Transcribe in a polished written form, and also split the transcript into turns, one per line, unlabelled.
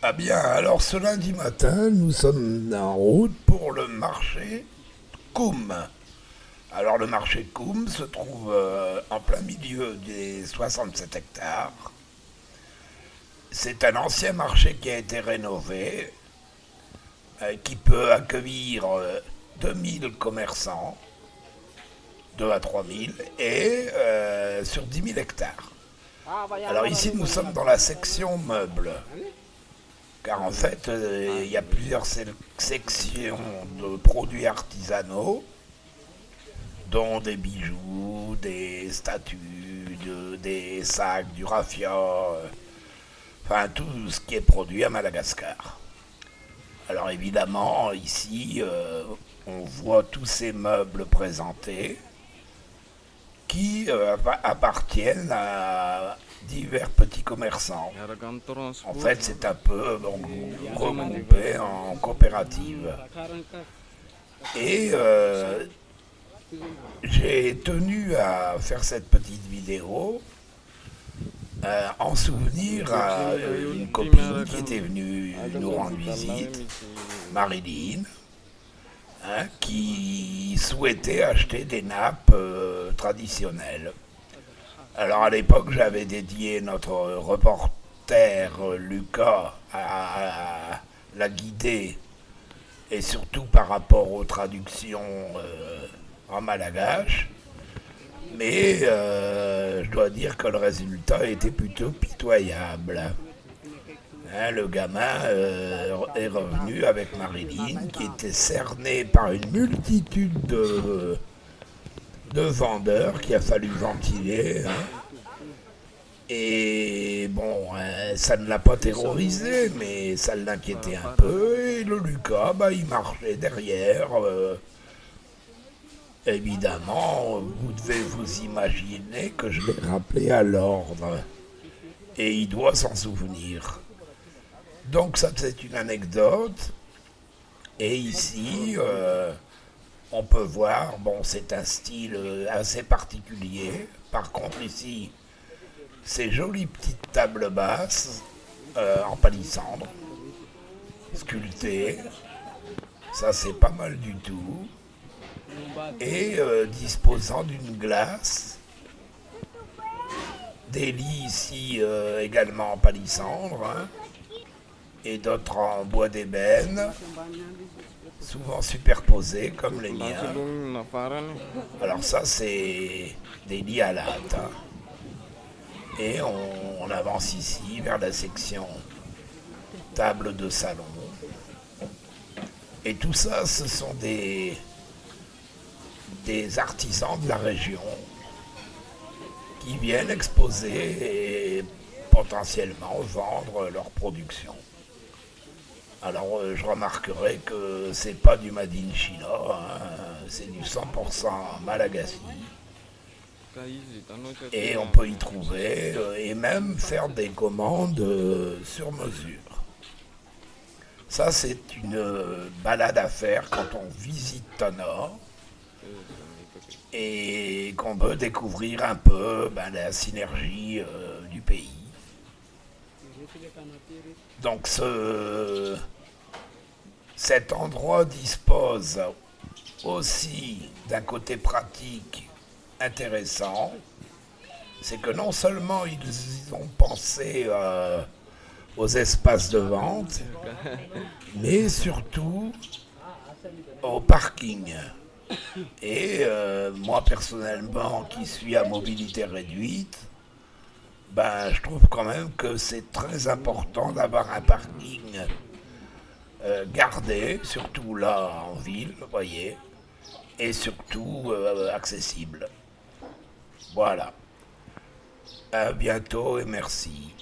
Ah bien, alors ce lundi matin, nous sommes en route pour le marché Coum. Alors le marché Coum se trouve en plein milieu des 67 hectares. C'est un ancien marché qui a été rénové, qui peut accueillir 2000 commerçants, 2 à 3000, et sur 10 000 hectares. Alors ici, nous sommes dans la section meubles. Car en fait, il y a plusieurs sections de produits artisanaux, dont des bijoux, des statues, des sacs, du raffia, enfin tout ce qui est produit à Madagascar. Alors évidemment, ici, on voit tous ces meubles présentés qui appartiennent à divers petits commerçants. En fait, c'est un peu regroupé en coopérative. Et j'ai tenu à faire cette petite vidéo en souvenir à une copine qui était venue nous rendre visite, Marilyn, qui souhaitait acheter des nappes traditionnelles. Alors à l'époque, j'avais dédié notre reporter Lucas à la guider, et surtout par rapport aux traductions en malgache. Mais je dois dire que le résultat était plutôt pitoyable. Le gamin est revenu avec Marilyn, qui était cernée par une multitude de vendeurs qu'il a fallu ventiler. Et bon, ça ne l'a pas terrorisé, mais ça l'inquiétait un peu. Et le Lucas, il marchait derrière. Évidemment, vous devez vous imaginer que je l'ai rappelé à l'ordre. Et il doit s'en souvenir. Donc ça, c'est une anecdote. Et ici, on peut voir, bon, c'est un style assez particulier. Par contre, ici, ces jolies petites tables basses en palissandre, sculptées. Ça, c'est pas mal du tout. Et disposant d'une glace. Des lits ici également en palissandre. Et d'autres en bois d'ébène, souvent superposés comme les miens. Alors ça, c'est des lits à latte. Et on avance ici vers la section table de salon. Et tout ça, ce sont des artisans de la région qui viennent exposer et potentiellement vendre leur production. Alors je remarquerai que c'est pas du Made in China, c'est du 100% Malagasy. Et on peut y trouver et même faire des commandes sur mesure. Ça, c'est une balade à faire quand on visite Tana et qu'on veut découvrir un peu la synergie du pays. Donc cet endroit dispose aussi d'un côté pratique intéressant, c'est que non seulement ils ont pensé aux espaces de vente, mais surtout au parking. Et moi personnellement, qui suis à mobilité réduite, je trouve quand même que c'est très important d'avoir un parking gardé, surtout là en ville, vous voyez, et surtout accessible. Voilà. À bientôt et merci.